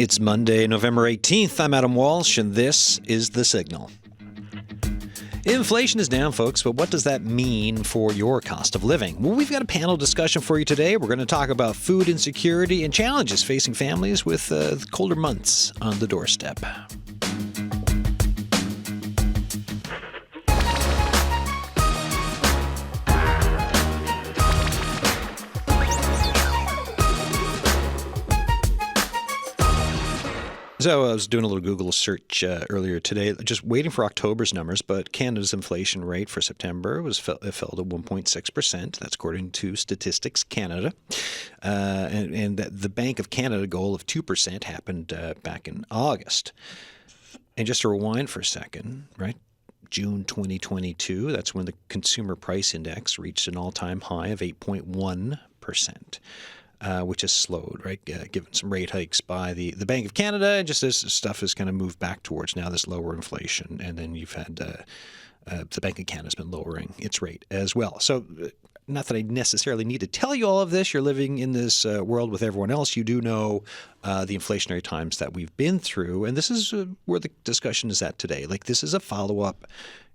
It's Monday, November 18th. I'm Adam Walsh, and this is The Signal. Inflation is down, folks, but what does that mean for your cost of living? Well, we've got a panel discussion for you today. We're going to talk about food insecurity and challenges facing families with colder months on the doorstep. So I was doing a little Google search earlier today, just waiting for October's numbers, but Canada's inflation rate for September fell to 1.6%. That's according to Statistics Canada. And the Bank of Canada goal of 2% happened back in August. And just to rewind for a second, right? June 2022, that's when the Consumer Price Index reached an all-time high of 8.1%. Which has slowed, right, given some rate hikes by the Bank of Canada, and just as stuff has kind of moved back towards now this lower inflation. And then you've had the Bank of Canada has been lowering its rate as well. So not that I necessarily need to tell you all of this. You're living in this world with everyone else. You do know the inflationary times that we've been through. And this is where the discussion is at today. Like, this is a follow-up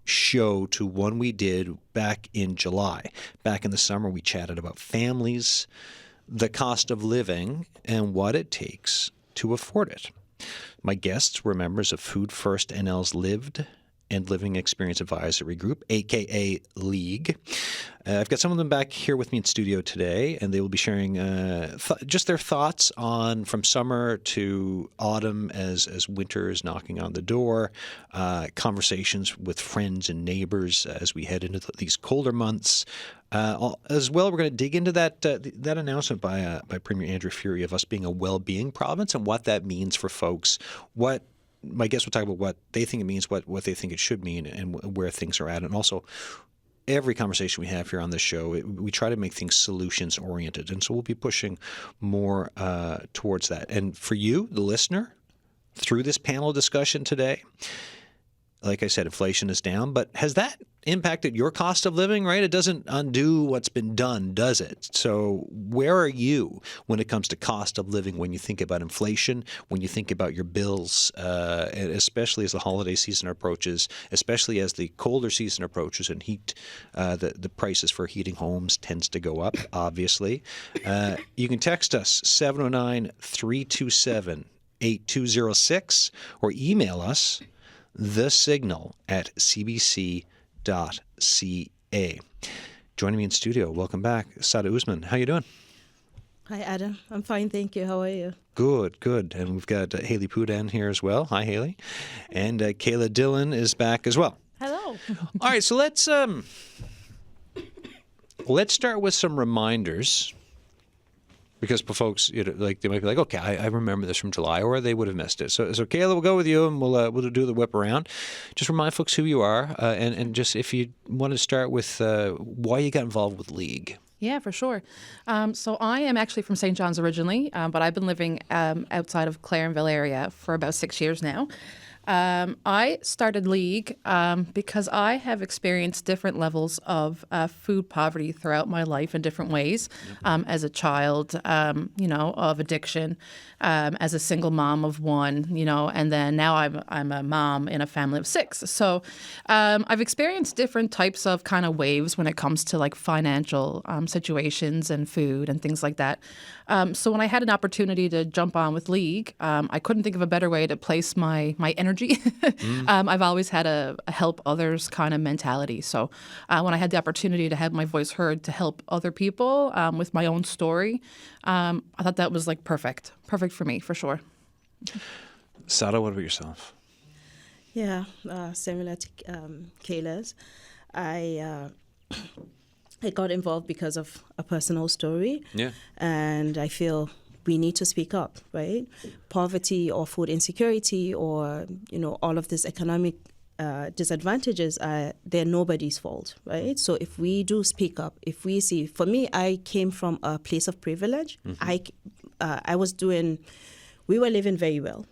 show to one we did back in July. Back in the summer, we chatted about families, the cost of living, and what it takes to afford it. My guests were members of Food First NL's Lived and Living Experience Advisory Group, a.k.a. League. I've got some of them back here with me in studio today, and they will be sharing just their thoughts on from summer to autumn as winter is knocking on the door, conversations with friends and neighbors as we head into these colder months. As well, we're going to dig into that announcement by Premier Andrew Furey of us being a well-being province and what that means for folks. My guests will talk about what they think it means, what they think it should mean, and where things are at. And also, every conversation we have here on this show, we try to make things solutions-oriented. And so we'll be pushing more towards that. And for you, the listener, through this panel discussion today, like I said, inflation is down, but has that impacted your cost of living, right? It doesn't undo what's been done, does it? So where are you when it comes to cost of living, when you think about inflation, when you think about your bills, especially as the holiday season approaches, especially as the colder season approaches and heat, the prices for heating homes tends to go up, obviously. You can text us 709-327-8206 or email us thesignal@cbc.ca. Joining me in studio, welcome back, Sada Usman. How you doing? Hi, Adam. I'm fine, thank you. How are you? Good. And we've got Haley Poudan here as well. Hi, Haley. And Kayla Dillon is back as well. Hello. All right, so let's start with some reminders. Because for folks, they might be like, okay, I remember this from July, or they would have missed it. So Kayla, we'll go with you, and we'll do the whip around. Just remind folks who you are, and just if you want to start with why you got involved with League. Yeah, for sure. So I am actually from St. John's originally, but I've been living outside of Clarenville area for about 6 years now. I started League because I have experienced different levels of food poverty throughout my life in different ways. As a child, of addiction, as a single mom of one, and then now I'm a mom in a family of 6. So I've experienced different types of kind of waves when it comes to like financial situations and food and things like that. So when I had an opportunity to jump on with League, I couldn't think of a better way to place my energy. I've always had a help others kind of mentality. So when I had the opportunity to have my voice heard to help other people with my own story, I thought that was like perfect for me, for sure. Sada, what about yourself? Yeah, similar to Kayla's. I got involved because of a personal story. Yeah. And I feel we need to speak up, right? Poverty or food insecurity or, all of these economic disadvantages, they're nobody's fault, right? So if we do speak up, if we see, for me, I came from a place of privilege. Mm-hmm. We were living very well,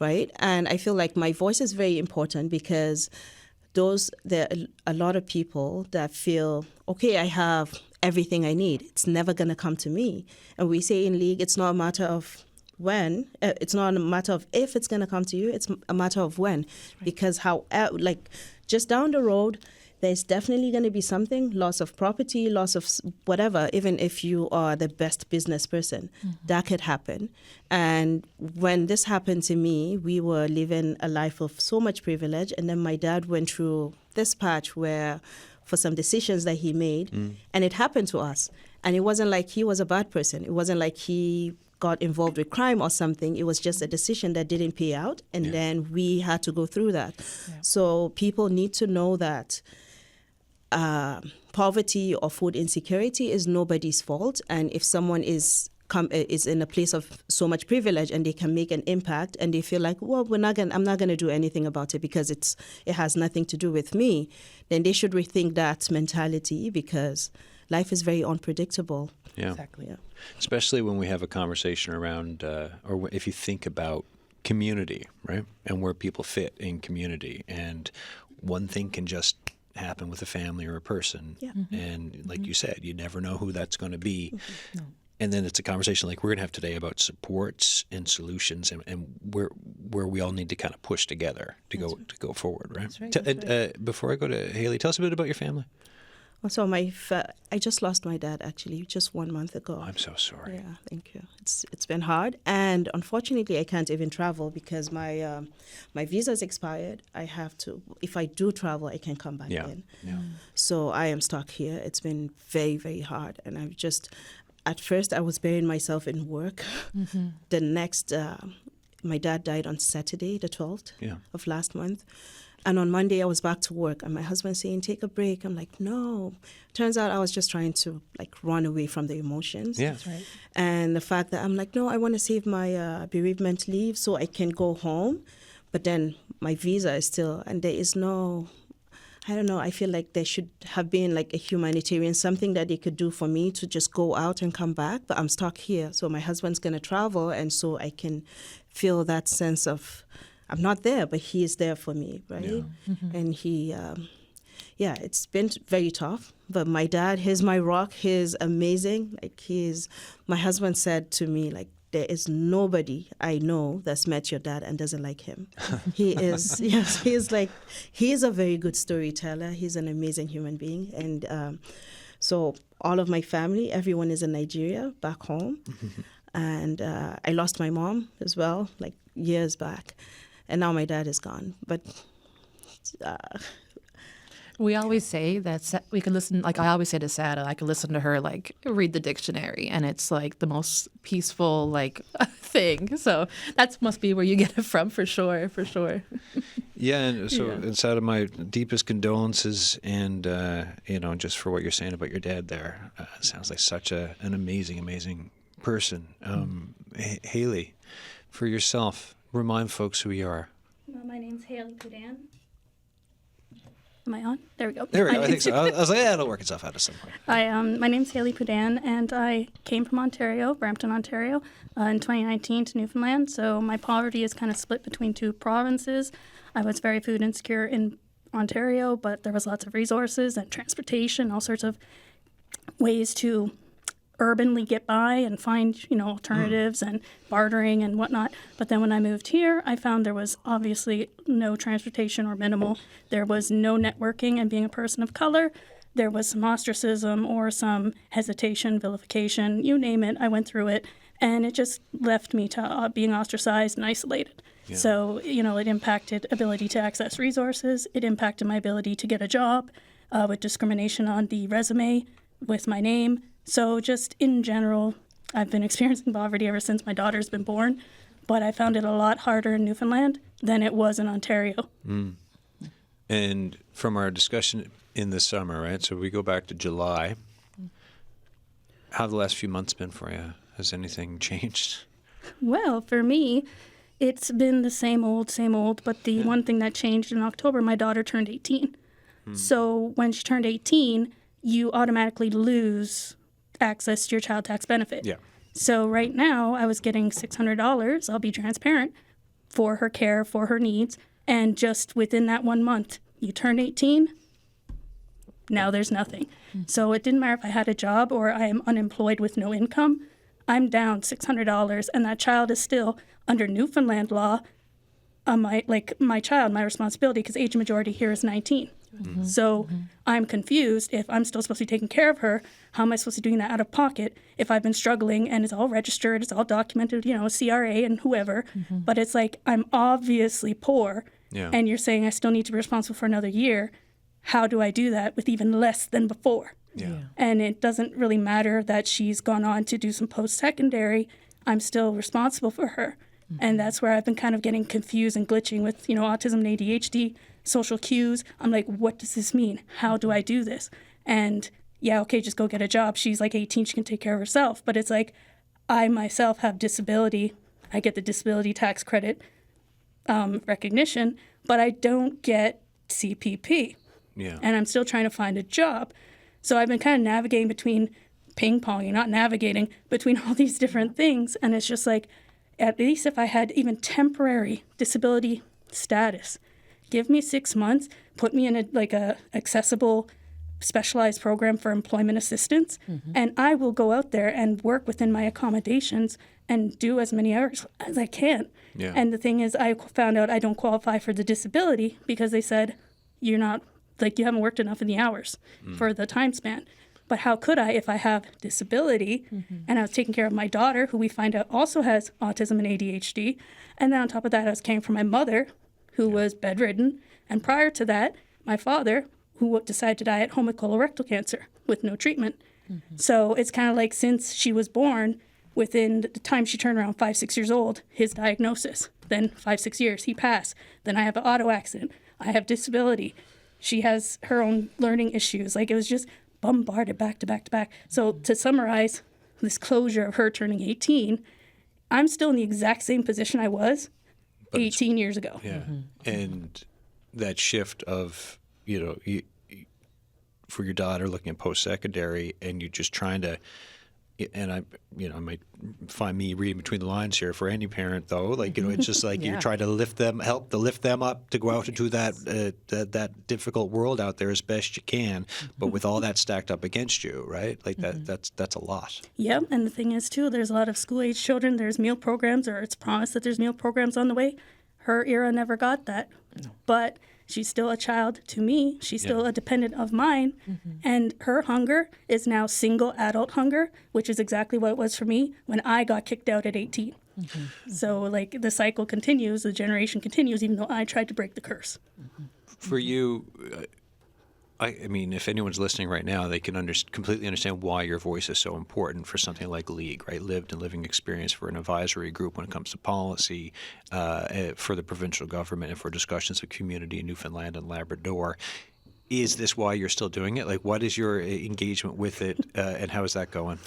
right? And I feel like my voice is very important because there are a lot of people that feel, okay, I have everything I need. It's never going to come to me. And we say in League, it's not a matter of when. It's not a matter of if it's going to come to you. It's a matter of when. Because just down the road, there's definitely going to be something, loss of property, loss of whatever, even if you are the best business person, that could happen. And when this happened to me, we were living a life of so much privilege. And then my dad went through this patch where for some decisions that he made, and it happened to us. And it wasn't like he was a bad person. It wasn't like he got involved with crime or something. It was just a decision that didn't pay out. And then we had to go through that. Yeah. So people need to know that poverty or food insecurity is nobody's fault, and if someone is in a place of so much privilege and they can make an impact, and they feel like, well, I'm not going to do anything about it because it has nothing to do with me, then they should rethink that mentality, because life is very unpredictable. Yeah, exactly. Yeah. Especially when we have a conversation around, or if you think about community, right, and where people fit in community, and one thing can just happen with a family or a person. Yeah. And like you said, you never know who that's going to be. No. And then it's a conversation like we're going to have today about supports and solutions, and where we all need to kind of push together to go forward, right? That's right. Before I go to Haley, tell us a bit about your family. So I just lost my dad actually just 1 month ago. I'm so sorry. Yeah, thank you. It's been hard, and unfortunately I can't even travel because my visa's expired. I have to. If I do travel, I can come back in. Yeah. So I am stuck here. It's been very, very hard, and I've just. At first, I was burying myself in work. The next, my dad died on Saturday, the 12th of last month. And on Monday, I was back to work, and my husband saying, take a break. I'm like, no. Turns out I was just trying to, run away from the emotions. Yeah. That's right. And the fact that I'm like, no, I want to save my bereavement leave so I can go home. But then my visa is still, and there is no, I don't know, I feel like there should have been a humanitarian, something that they could do for me to just go out and come back. But I'm stuck here. So my husband's going to travel, and so I can feel that sense of, I'm not there, but he is there for me, right? Yeah. And he, it's been very tough. But my dad, he's my rock. He's amazing. My husband said to me, there is nobody I know that's met your dad and doesn't like him. He is, he is a very good storyteller. He's an amazing human being. And so all of my family, everyone is in Nigeria, back home. And I lost my mom as well, years back. And now my dad is gone. But we always say that we could listen, I always say to Sada, I could listen to her, read the dictionary, and it's the most peaceful, thing. So that must be where you get it from, for sure. Yeah, and so inside of my deepest condolences, and, just for what you're saying about your dad there, sounds like such an amazing person. Haley, for yourself, remind folks who you are. My name's Haley Pudan. Am I on? There we go. There we go. I think so. I was like, it'll work itself out at some point. My name's Haley Pudan, and I came from Ontario, Brampton, Ontario, in 2019 to Newfoundland. So my poverty is kind of split between two provinces. I was very food insecure in Ontario, but there was lots of resources and transportation, all sorts of ways to urbanly get by and find, alternatives and bartering and whatnot. But then when I moved here, I found there was obviously no transportation or minimal. There was no networking, and being a person of color, there was some ostracism or some hesitation, vilification, you name it. I went through it, and it just left me to being ostracized and isolated. Yeah. So, it impacted ability to access resources. It impacted my ability to get a job with discrimination on the resume with my name. So just in general, I've been experiencing poverty ever since my daughter's been born, but I found it a lot harder in Newfoundland than it was in Ontario. And from our discussion in the summer, right, so we go back to July, how have the last few months been for you? Has anything changed? Well, for me, it's been the same old, but the one thing that changed in October, my daughter turned 18. So when she turned 18, you automatically lose access to your child tax benefit. Yeah. So right now I was getting $600, I'll be transparent, for her care, for her needs. And just within that 1 month, you turn 18, now there's nothing. So it didn't matter if I had a job or I am unemployed with no income. I'm down $600 and that child is still under Newfoundland law, my child, my responsibility, because age majority here is 19. Mm-hmm. So I'm confused. If I'm still supposed to be taking care of her, how am I supposed to be doing that out of pocket if I've been struggling and it's all registered, it's all documented, CRA and whoever. Mm-hmm. But it's like, I'm obviously poor, and you're saying I still need to be responsible for another year. How do I do that with even less than before? Yeah. And it doesn't really matter that she's gone on to do some post-secondary. I'm still responsible for her. Mm-hmm. And that's where I've been kind of getting confused and glitching with, autism and ADHD, social cues. I'm like, what does this mean? How do I do this? And just go get a job. She's like 18, she can take care of herself. But it's like, I myself have disability. I get the disability tax credit recognition, but I don't get CPP. Yeah. And I'm still trying to find a job. So I've been kind of navigating between between all these different things. And it's just like, at least if I had even temporary disability status, give me 6 months, put me in a accessible, specialized program for employment assistance, and I will go out there and work within my accommodations and do as many hours as I can. Yeah. And the thing is, I found out I don't qualify for the disability because they said, you're not, you haven't worked enough in the hours for the time span. But how could I if I have disability and I was taking care of my daughter, who we find out also has autism and ADHD, and then on top of that, I was caring for my mother, who was bedridden, and prior to that, my father, who decided to die at home with colorectal cancer with no treatment. Mm-hmm. So it's kind of like since she was born, within the time she turned around 5-6 years old, his diagnosis. Then 5-6 years, he passed. Then I have an auto accident. I have disability. She has her own learning issues. It was just bombarded back to back to back. So to summarize this closure of her turning 18, I'm still in the exact same position I was 18 years ago. Yeah. Mm-hmm. And that shift of, for your daughter looking at post-secondary and you're just trying to, and I might find me reading between the lines here for any parent though, it's just like you're trying to help to lift them up to go out and do that difficult world out there as best you can, but with all that stacked up against you, right? That's a lot. Yep, and the thing is too, there's a lot of school-age children, there's meal programs, or it's promised that there's meal programs on the way. Her era never got that, but she's still a child to me. She's still a dependent of mine. Mm-hmm. And her hunger is now single adult hunger, which is exactly what it was for me when I got kicked out at 18. Mm-hmm. So the cycle continues, the generation continues, even though I tried to break the curse. Mm-hmm. For you, I mean, if anyone's listening right now, they can completely understand why your voice is so important for something like LEAGUE, right? Lived and living experience for an advisory group when it comes to policy, for the provincial government, and for discussions of community in Newfoundland and Labrador. Is this why you're still doing it? What is your engagement with it, and how is that going?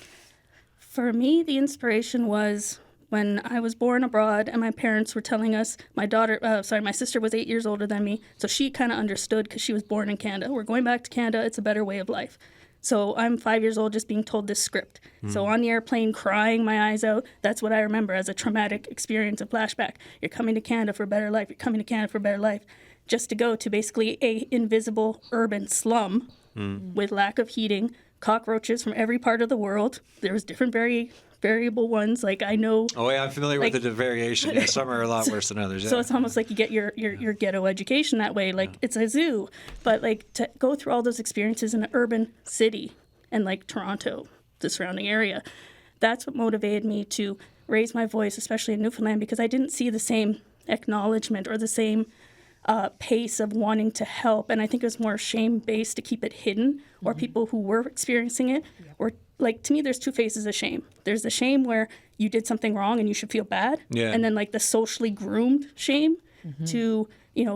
For me, the inspiration was when I was born abroad and my parents were telling us, my sister was 8 years older than me, so she kind of understood because she was born in Canada. We're going back to Canada. It's a better way of life. So I'm 5 years old just being told this script. So on the airplane, crying my eyes out, that's what I remember as a traumatic experience, a flashback. You're coming to Canada for a better life. You're coming to Canada for a better life. Just to go to basically a invisible urban slum with lack of heating, cockroaches from every part of the world. There was different variable ones. I know. Oh yeah, I'm familiar with the variation. Yeah, some are a lot worse than others. Yeah. So it's almost like you get your ghetto education that way. It's a zoo, but to go through all those experiences in an urban city and Toronto, the surrounding area, that's what motivated me to raise my voice, especially in Newfoundland, because I didn't see the same acknowledgement or the same pace of wanting to help. And I think it was more shame-based to keep it hidden, or people who were experiencing it. Or to me, there's two phases of shame. There's the shame where you did something wrong and you should feel bad. Yeah. And then the socially groomed shame to,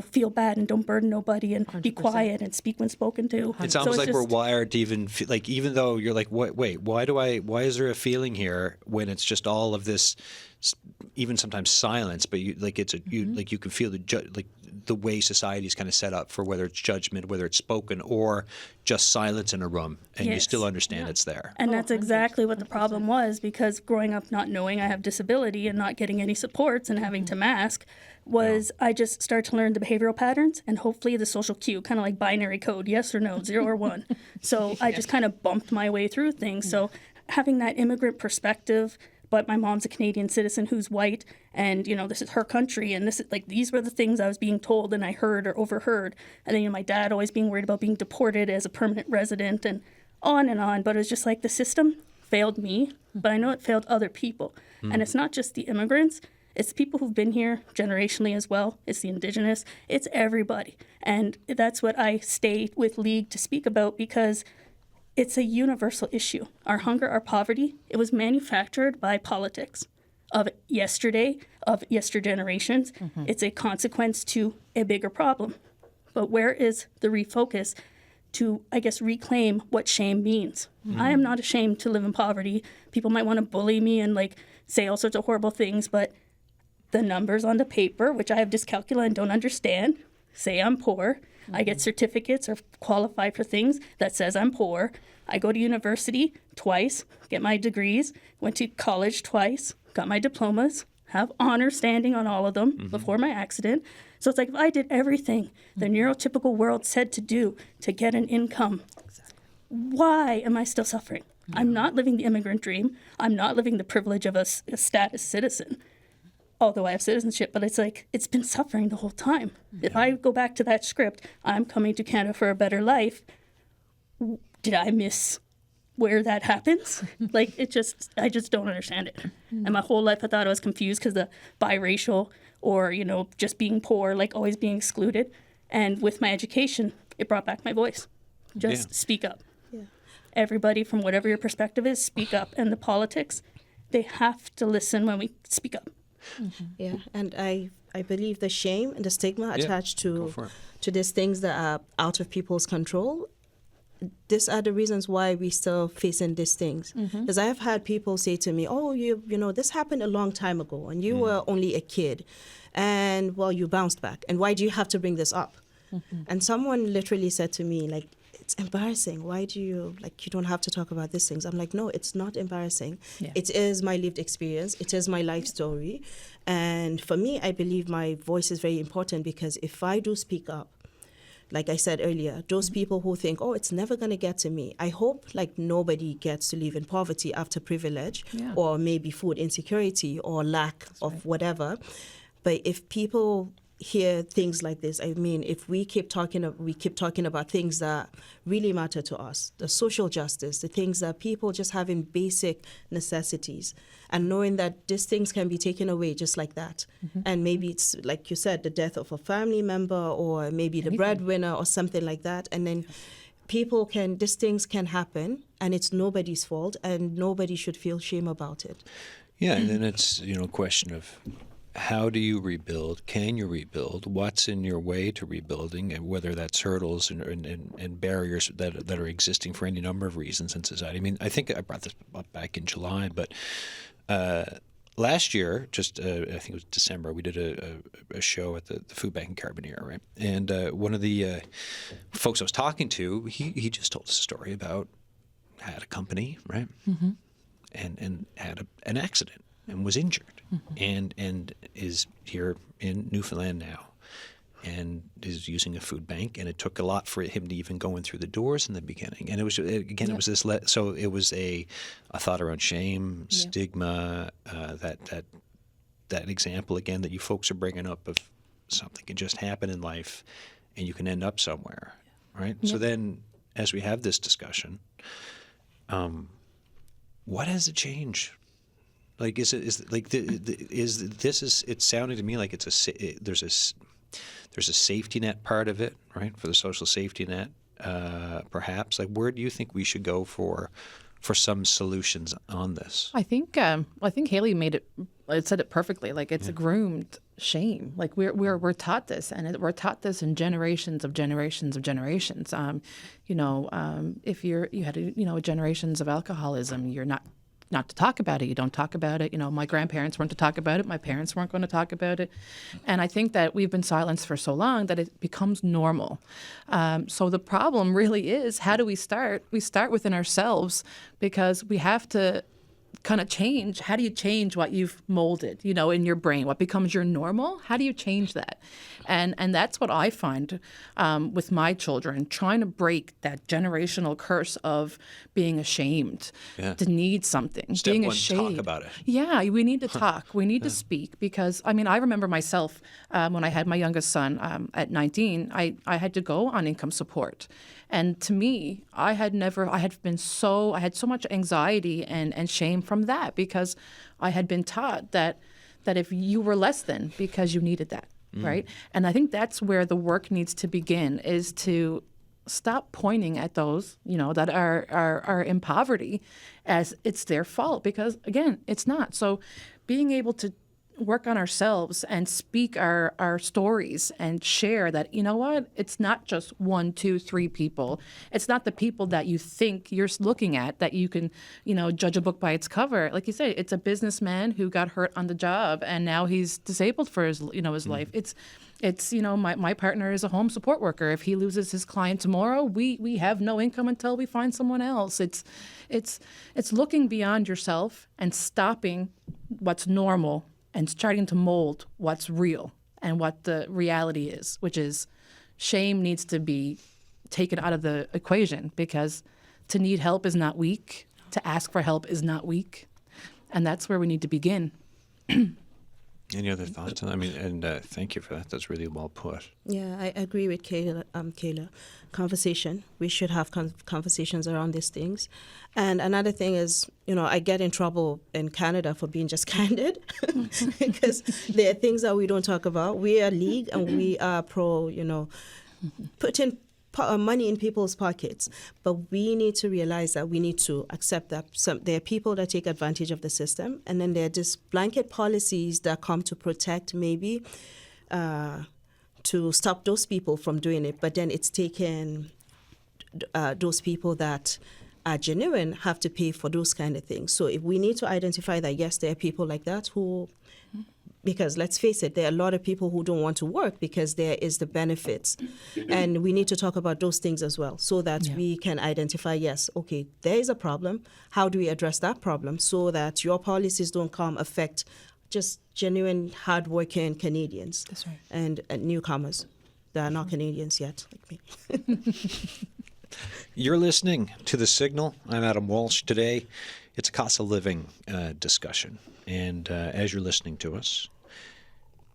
feel bad and don't burden nobody and 100%. Be quiet and speak when spoken to. It's almost we're wired to even even though you're wait, why is there a feeling here when it's just all of this, even sometimes silence, but you you can feel the way society is kind of set up for whether it's judgment, whether it's spoken, or just silence in a room, and you still understand it's there. And that's exactly what the problem was, because growing up not knowing I have disability and not getting any supports and having to mask was I just started to learn the behavioral patterns and hopefully the social cue, kind of like binary code, yes or no, 0 or 1. So I just kind of bumped my way through things. So having that immigrant perspective, but my mom's a Canadian citizen who's white, and, you know, this is her country, and this is, like, these were the things I was being told and I heard or overheard. And then, you know, my dad always being worried about being deported as a permanent resident and on. But it was just like the system failed me, but I know it failed other people. And it's not just the immigrants. It's people who've been here generationally as well. It's the Indigenous. It's everybody. And that's what I stay with League to speak about, because it's a universal issue. Our hunger, our poverty, it was manufactured by politics of yesterday, of generations. It's a consequence to a bigger problem. But where is the refocus to, I guess, reclaim what shame means? I am not ashamed to live in poverty. People might want to bully me and, like, say all sorts of horrible things, but the numbers on the paper, which I have dyscalculia and don't understand, say I'm poor. I get certificates or qualify for things that says I'm poor. I go to university twice, get my degrees, went to college twice, got my diplomas, have honor standing on all of them before my accident. So it's like, if I did everything the neurotypical world said to do to get an income, why am I still suffering? I'm not living the immigrant dream. I'm not living the privilege of a status citizen, although I have citizenship, but it's like, it's been suffering the whole time. If I go back to that script, I'm coming to Canada for a better life, did I miss where that happens? Like, I just don't understand it. And my whole life I thought I was confused because the biracial or, you know, just being poor, like always being excluded. And with my education, it brought back my voice. Just speak up. Yeah. Everybody, from whatever your perspective is, speak up. And the politics, they have to listen when we speak up. Yeah, and I believe the shame and the stigma attached to these things that are out of people's control, these are the reasons why we still facing these things. Because I have had people say to me, oh, you know, this happened a long time ago and you were only a kid and, well, you bounced back. And why do you have to bring this up? And someone literally said to me, like, it's embarrassing. Why do you, like, you don't have to talk about these things? I'm like, no, it's not embarrassing. Yeah. It is my lived experience. It is my life story. And for me, I believe my voice is very important, because if I do speak up, like I said earlier, those people who think, oh, it's never going to get to me. I hope, like, nobody gets to live in poverty after privilege or maybe food insecurity or lack of whatever. But if people hear things like this, I mean, if we keep talking about things that really matter to us, the social justice, the things that people just have in basic necessities, and knowing that these things can be taken away just like that. And maybe it's, like you said, the death of a family member, or maybe the breadwinner or something like that. And then these things can happen, and it's nobody's fault, and nobody should feel shame about it. Yeah, and then it's, you know, a question of, how do you rebuild? Can you rebuild? What's in your way to rebuilding, and whether that's hurdles and barriers that are existing for any number of reasons in society? I mean, I think I brought this up back in July, but last year, just I think it was December, we did a show at the Food Bank in Carbonear, right? And one of the folks I was talking to, he just told us a story about, had a company, right? And had an accident and was injured, and is here in Newfoundland now, and is using a food bank. And it took a lot for him to even go in through the doors in the beginning. And it was, again, it was this. So it was a thought around shame, stigma, that example again that you folks are bringing up of something can just happen in life, and you can end up somewhere, right? So then, as we have this discussion, what has to change? Like, it's sounding to me like there's a safety net part of it, right? For the social safety net, perhaps. Like, where do you think we should go for some solutions on this? I think Haley said it perfectly. Like, it's a groomed shame. Like, we're taught this, and we're taught this in generations of generations of generations. If you had generations of alcoholism, you're not to talk about it. You don't talk about it. You know, my grandparents weren't to talk about it. My parents weren't going to talk about it. And I think that we've been silenced for so long that it becomes normal. So the problem really is, how do we start? We start within ourselves, because we have to kind of change. How do you change what you've molded, in your brain? What becomes your normal? How do you change that? And that's what I find with my children, trying to break that generational curse of being ashamed, to need something, Step being one, ashamed. talk about it. Yeah, we need to talk. We need to speak because, I remember myself when I had my youngest son at 19, I had to go on income support. And to me, I had so much anxiety and shame from that because I had been taught that if you were less than because you needed that, right? And I think that's where the work needs to begin, is to stop pointing at those, that are in poverty as it's their fault, because again, it's not. So being able to work on ourselves and speak our stories and share that, it's not just 1, 2, 3 people. It's not the people that you think you're looking at that you can, judge a book by its cover. Like you say, it's a businessman who got hurt on the job and now he's disabled for his life. It's my partner is a home support worker. If he loses his client tomorrow, we have no income until we find someone else. It's looking beyond yourself and stopping what's normal and starting to mold what's real and what the reality is, which is shame needs to be taken out of the equation, because to need help is not weak. To ask for help is not weak. And that's where we need to begin. Any other thoughts? Thank you for that. That's really well put. Yeah, I agree with Kayla. Conversation. We should have conversations around these things. And another thing is, I get in trouble in Canada for being just candid because there are things that we don't talk about. We are league and we are pro, putting money in people's pockets. But we need to realize that we need to accept that there are people that take advantage of the system, and then there are just blanket policies that come to protect maybe to stop those people from doing it. But then it's taken those people that are genuine have to pay for those kind of things. So if we need to identify that, yes, there are people like that who, because let's face it, there are a lot of people who don't want to work because there is the benefits. And we need to talk about those things as well so that we can identify, yes, okay, there is a problem. How do we address that problem so that your policies don't affect just genuine, hardworking Canadians? That's right. And newcomers that are not Canadians yet, like me. You're listening to The Signal. I'm Adam Walsh. Today, it's a cost of living discussion. And as you're listening to us,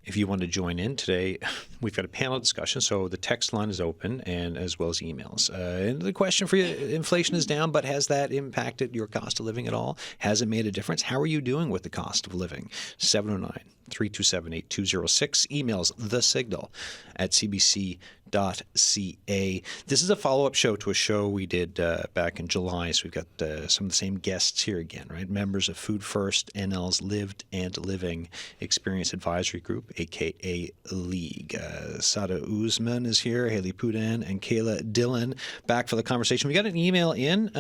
if you want to join in today, we've got a panel discussion. So the text line is open, and as well as emails. And the question for you, inflation is down, but has that impacted your cost of living at all? Has it made a difference? How are you doing with the cost of living? 709-327-8206. Emails thesignal@cbc.ca. This is a follow-up show to a show we did back in July. So we've got some of the same guests here again, right? Members of Food First, NL's Lived and Living Experience Advisory Group, a.k.a. League. Sada Uzman is here, Haley Pudan, and Kayla Dillon back for the conversation. We got an email in,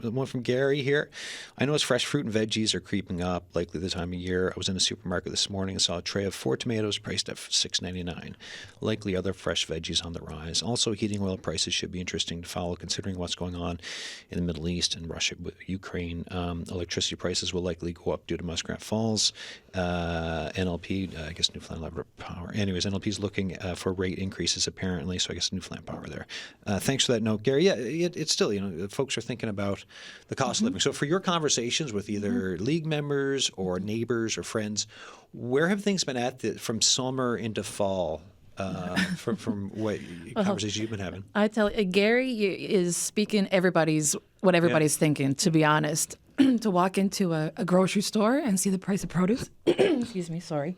one from Gary here. I noticed fresh fruit and veggies are creeping up, likely the time of year. I was in a supermarket this morning and saw a tray of 4 tomatoes priced at $6.99. Likely other fresh veggies on the rise. Also, heating oil prices should be interesting to follow considering what's going on in the Middle East and Russia with Ukraine. Electricity prices will likely go up due to Muskrat Falls. NLP, I guess Newfoundland Labrador Power. Anyways, NLP is looking for rate increases apparently, so I guess Newfoundland Power there. Thanks for that note, Gary. Yeah, it's still, folks are thinking about the cost of living. So for your conversations with either league members or neighbors or friends, where have things been at from summer into fall? From what conversations you've been having? I tell you, Gary is speaking what everybody's thinking, to be honest. To walk into a grocery store and see the price of produce. Excuse me, sorry.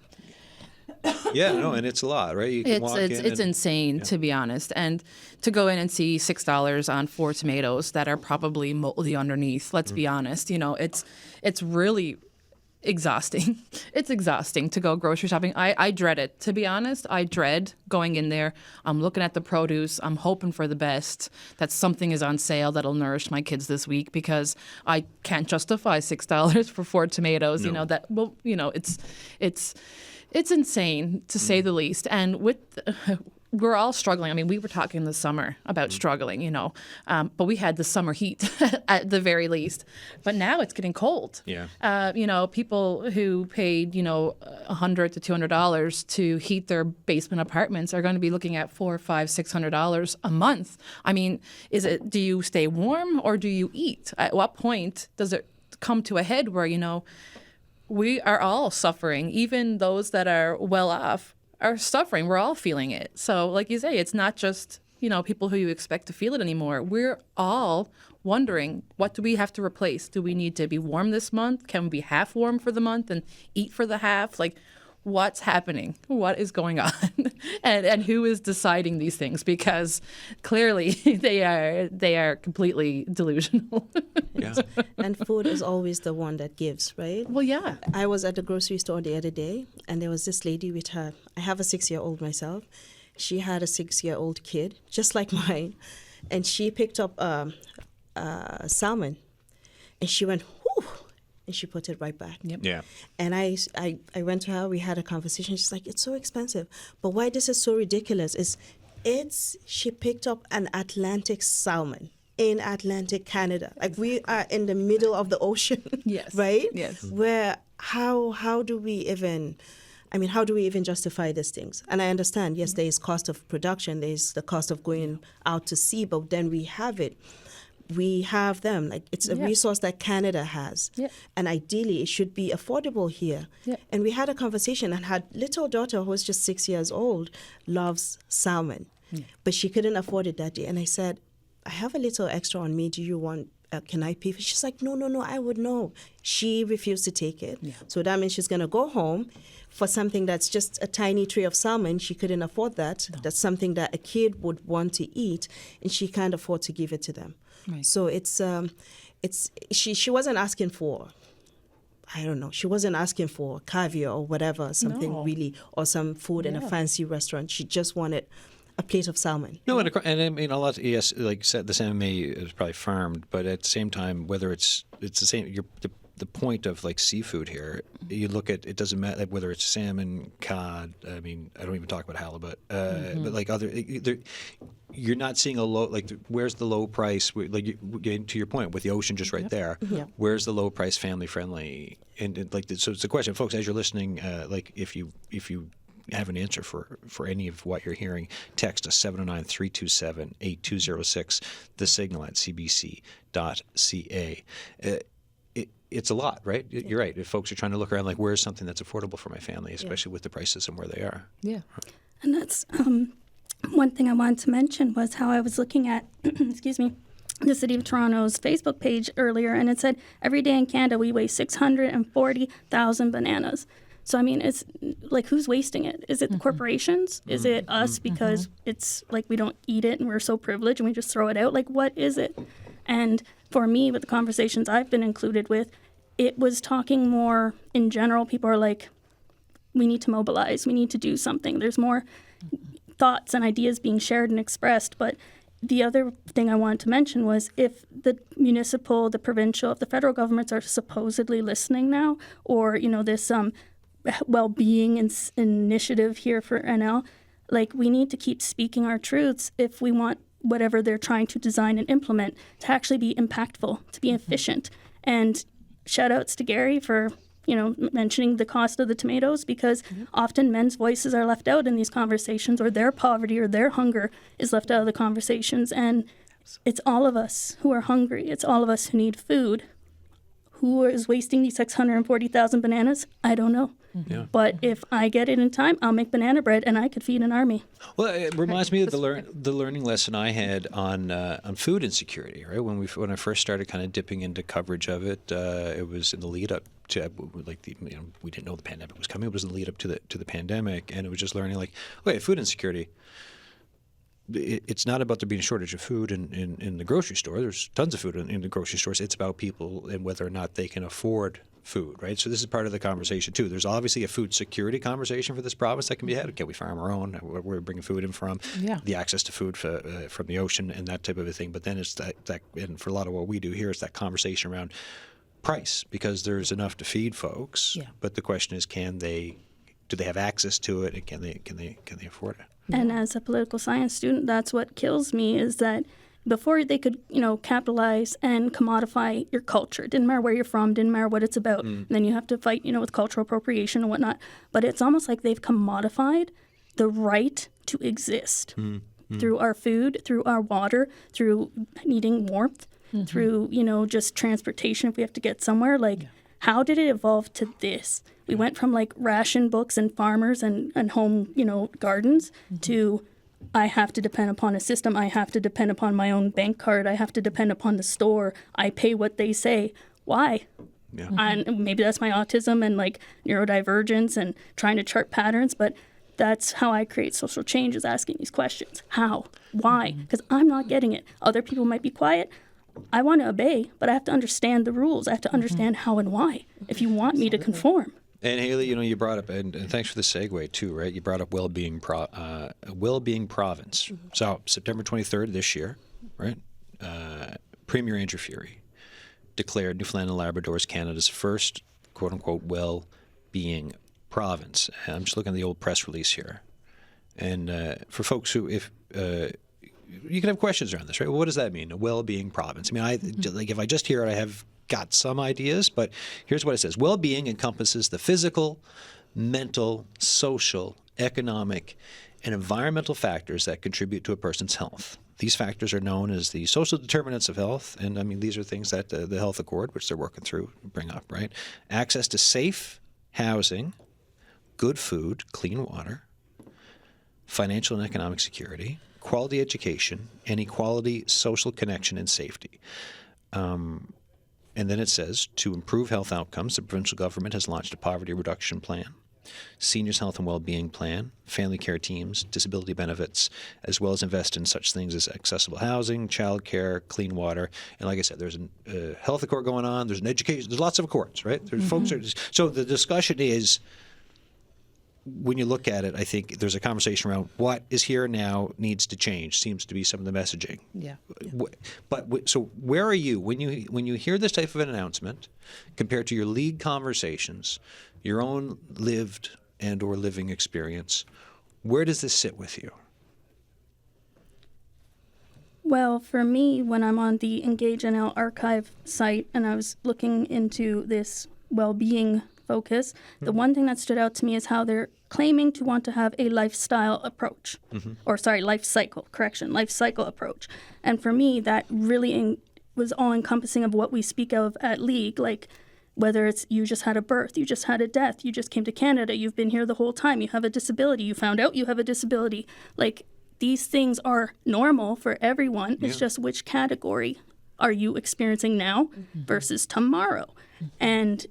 Yeah, no, and it's a lot, right? You can it's insane, to be honest. And to go in and see $6 on 4 tomatoes that are probably moldy underneath, let's be honest, it's really exhausting. It's exhausting to go grocery shopping. I dread it, to be honest. I dread going in there. I'm looking at the produce. I'm hoping for the best, that something is on sale that'll nourish my kids this week, because I can't justify $6 for 4 tomatoes. No. It's insane, to say the least. And with we're all struggling. I mean, we were talking this summer about struggling, but we had the summer heat at the very least. But now it's getting cold. Yeah. People who paid, $100 to $200 to heat their basement apartments are going to be looking at $400, $500, $600 a month. I mean, do you stay warm or do you eat? At what point does it come to a head where, we are all suffering, even those that are well off are suffering. We're all feeling it. So like you say, it's not just, people who you expect to feel it anymore. We're all wondering, what do we have to replace? Do we need to be warm this month? Can we be half warm for the month and eat for the half? Like, what's happening? What is going on? and who is deciding these things? Because clearly they are completely delusional. Yeah. And food is always the one that gives, right? Well, yeah. I was at the grocery store the other day, and there was this lady with her. I have a 6-year-old myself. She had a 6-year-old kid, just like mine, and she picked up salmon, and she went, whoo, and she put it right back. Yep. Yeah. And I went to her, we had a conversation. She's like, it's so expensive. But why this is so ridiculous is she picked up an Atlantic salmon in Atlantic Canada. Like, we are in the middle of the ocean. Yes. Right? Yes. Where, how do we even justify these things? And I understand, yes, there is cost of production, there's the cost of going out to sea, but then we have it. We have them. Like, it's a resource that Canada has. Yeah. And ideally, it should be affordable here. Yeah. And we had a conversation, and her little daughter, who was just 6 years old, loves salmon. Yeah. But she couldn't afford it that day. And I said, I have a little extra on me. Do you want, can I pay for it? She's like, no, I would know. She refused to take it. Yeah. So that means she's going to go home for something that's just a tiny tray of salmon. She couldn't afford that. No. That's something that a kid would want to eat, and she can't afford to give it to them. Right. So she wasn't asking for, I don't know, she wasn't asking for caviar or whatever, something really, or some food in a fancy restaurant. She just wanted a plate of salmon. No, and I mean, a lot. Yes, like said, the salmon is probably farmed, but at the same time, whether it's the same. The point of like seafood here, you look at, it doesn't matter whether it's salmon, cod. I mean, I don't even talk about halibut, but like other. You're not seeing a low, like, where's the low price? Like, getting to your point with the ocean just right there. Yeah. Where's the low price, family friendly? And like, so it's a question, folks. As you're listening, like, if you have an answer for any of what you're hearing, text us 709-327-8206, the signal at cbc.ca. It's a lot, right? You're right. If folks are trying to look around, like, where's something that's affordable for my family, especially with the prices and where they are. Yeah. And that's one thing I wanted to mention was how I was looking at, excuse me, the City of Toronto's Facebook page earlier, and it said every day in Canada we waste 640,000 bananas. So, I mean, it's like, who's wasting it? Is it the corporations? Is it us because it's like we don't eat it and we're so privileged and we just throw it out? Like, what is it? And for me, with the conversations I've been included with, it was talking more in general. People are like, we need to mobilize. We need to do something. There's more thoughts and ideas being shared and expressed. But the other thing I wanted to mention was, if the municipal, the provincial, if the federal governments are supposedly listening now, or, this well-being initiative here for NL, like, we need to keep speaking our truths if we want whatever they're trying to design and implement to actually be impactful, to be efficient. And shout outs to Gary for mentioning the cost of the tomatoes, because often men's voices are left out in these conversations, or their poverty or their hunger is left out of the conversations. And it's all of us who are hungry. It's all of us who need food. Who is wasting these 640,000 bananas? I don't know. Yeah. But if I get it in time, I'll make banana bread and I could feed an army. Well, it reminds me of the learning lesson I had on food insecurity, right? When I first started kind of dipping into coverage of it, it was in the lead up to, like, we didn't know the pandemic was coming. It was in the lead up to the pandemic, and it was just learning, like, okay, food insecurity. It's not about there being a shortage of food in the grocery store. There's tons of food in the grocery stores. It's about people and whether or not they can afford food, right? So this is part of the conversation too. There's obviously a food security conversation for this province that can be had. Can we farm our own? Where we're bringing food in from? Yeah. The access to food from the ocean and that type of a thing. But then it's that, and for a lot of what we do here, it's that conversation around price, because there's enough to feed folks. Yeah. But the question is, do they have access to it, and can they afford it? And as a political science student, that's what kills me, is that before they could, capitalize and commodify your culture. It didn't matter where you're from, didn't matter what it's about. And then you have to fight, with cultural appropriation and whatnot. But it's almost like they've commodified the right to exist through our food, through our water, through needing warmth, through, just transportation if we have to get somewhere. How did it evolve to this? We went from ration books and farmers and home, gardens to I have to depend upon a system. I have to depend upon my own bank card. I have to depend upon the store. I pay what they say. Why? Yeah. And maybe that's my autism and neurodivergence and trying to chart patterns, but that's how I create social change, is asking these questions. How? Why? Because I'm not getting it. Other people might be quiet. I want to obey, but I have to understand the rules. I have to understand how and why if you want me to conform. And Haley, you brought up, and thanks for the segue too, right? You brought up well-being province. So September 23rd this year, right? Premier Andrew Furey declared Newfoundland and Labrador as Canada's first quote-unquote well-being province. And I'm just looking at the old press release here. And for folks who, if you can have questions around this, right? Well, what does that mean, a well-being province? I mean, if I just hear it, I have got some ideas, but here's what it says. Well-being encompasses the physical, mental, social, economic, and environmental factors that contribute to a person's health. These factors are known as the social determinants of health, and I mean, these are things that the Health Accord, which they're working through, bring up, right? Access to safe housing, good food, clean water, financial and economic security, quality education, and equality, social connection, and safety. And then it says, to improve health outcomes, the provincial government has launched a poverty reduction plan, seniors' health and well-being plan, family care teams, disability benefits, as well as invest in such things as accessible housing, childcare, clean water. And like I said, there's a health accord going on. There's an education. There's lots of accords, right? There's folks are so the discussion is, when you look at it, I think there's a conversation around what is here now needs to change. Seems to be some of the messaging. Yeah. But so where are you when you hear this type of an announcement, compared to your league conversations, your own lived and or living experience? Where does this sit with you? Well, for me, when I'm on the Engage NL archive site and I was looking into this well-being focus, the one thing that stood out to me is how they're claiming to want to have a lifestyle approach, life cycle approach. And for me, that really was all encompassing of what we speak of at League, whether it's you just had a birth, you just had a death, you just came to Canada, you've been here the whole time, you have a disability, you found out you have a disability. These things are normal for everyone. It's just which category are you experiencing now versus tomorrow. And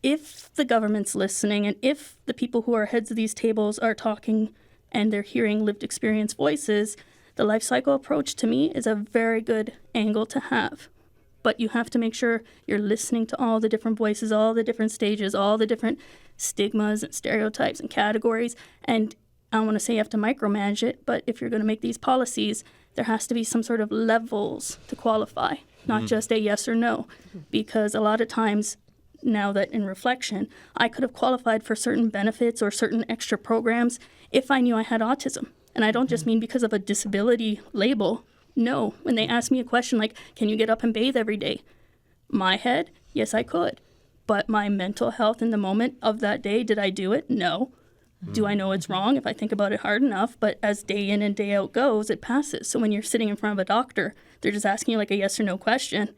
if the government's listening and if the people who are heads of these tables are talking and they're hearing lived experience voices, the life cycle approach to me is a very good angle to have. But you have to make sure you're listening to all the different voices, all the different stages, all the different stigmas and stereotypes and categories. And I don't want to say you have to micromanage it, but if you're going to make these policies, there has to be some sort of levels to qualify, not just a yes or no. Because a lot of times, now that in reflection, I could have qualified for certain benefits or certain extra programs if I knew I had autism. And I don't just mean because of a disability label. No, when they ask me a question like, can you get up and bathe every day? My head, yes, I could. But my mental health in the moment of that day, did I do it? No. Do I know it's wrong if I think about it hard enough? But as day in and day out goes, it passes. So when you're sitting in front of a doctor, they're just asking you a yes or no question.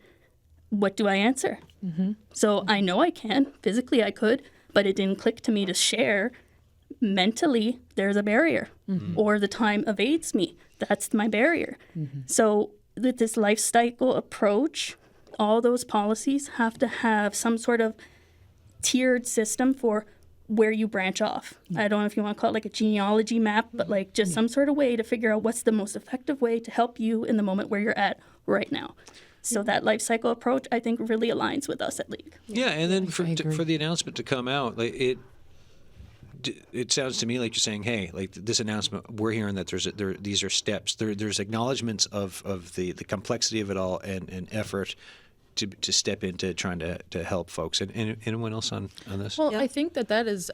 What do I answer? So I know I can. Physically, I could. But it didn't click to me to share. Mentally, there's a barrier. Or the time evades me. That's my barrier. So with this life cycle approach, all those policies have to have some sort of tiered system for where you branch off. I don't know if you want to call it a genealogy map, but just some sort of way to figure out what's the most effective way to help you in the moment where you're at right now. So that life cycle approach, I think, really aligns with us at League. Yeah, and then for the announcement to come out, it sounds to me like you're saying, hey, this announcement, we're hearing that these are steps. There's acknowledgments of the complexity of it all and effort to step into trying to help folks. And anyone else on this? Well, I think that is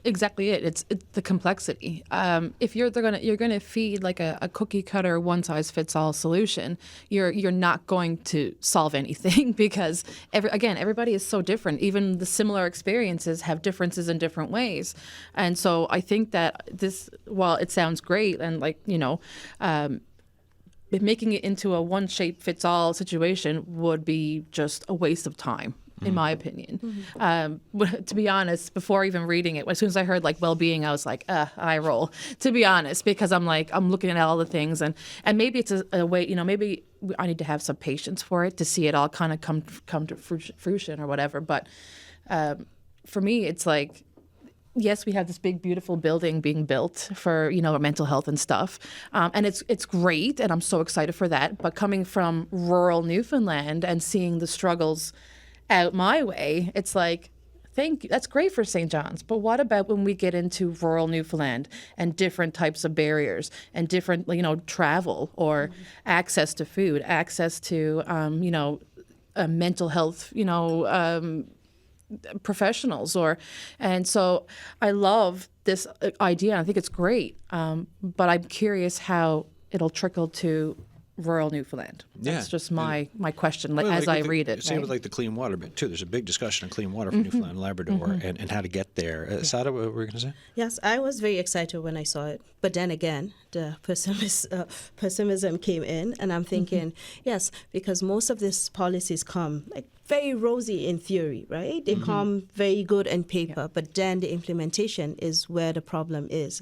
exactly it. It's the complexity. If you're gonna feed like a cookie cutter one size fits all solution, you're not going to solve anything because everybody is so different. Even the similar experiences have differences in different ways, and so I think that this, while it sounds great and like making it into a one shape fits all situation would be just a waste of time, in my opinion. To be honest, before even reading it, as soon as I heard like well-being, I was like, eye roll, to be honest, because I'm looking at all the things and maybe it's a way, maybe I need to have some patience for it to see it all kind of come to fruition or whatever. But for me, it's like, yes, we have this big, beautiful building being built for, mental health and stuff. And it's great, and I'm so excited for that. But coming from rural Newfoundland and seeing the struggles out my way, it's like, thank you. That's great for St. John's. But what about when we get into rural Newfoundland and different types of barriers and different, travel or access to food, access to, mental health, professionals and so I love this idea. I think it's great, but I'm curious how it'll trickle to rural Newfoundland. That's just my question as I read it. Same with like the clean water bit too. There's a big discussion on clean water for Newfoundland and Labrador and how to get there. Sada, what were you going to say? Yes, I was very excited when I saw it. But then again, the pessimism came in, and I'm thinking, yes, because most of these policies come like very rosy in theory, right? They come very good on paper, but then the implementation is where the problem is.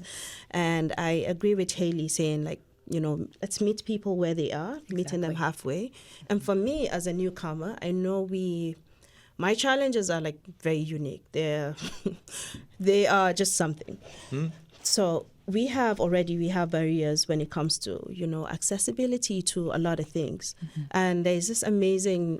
And I agree with Haley saying, like, let's meet people where they are, meeting them halfway. And for me, as a newcomer, I know my challenges are like very unique. They are just something. So we have barriers when it comes to, accessibility to a lot of things. And there's this amazing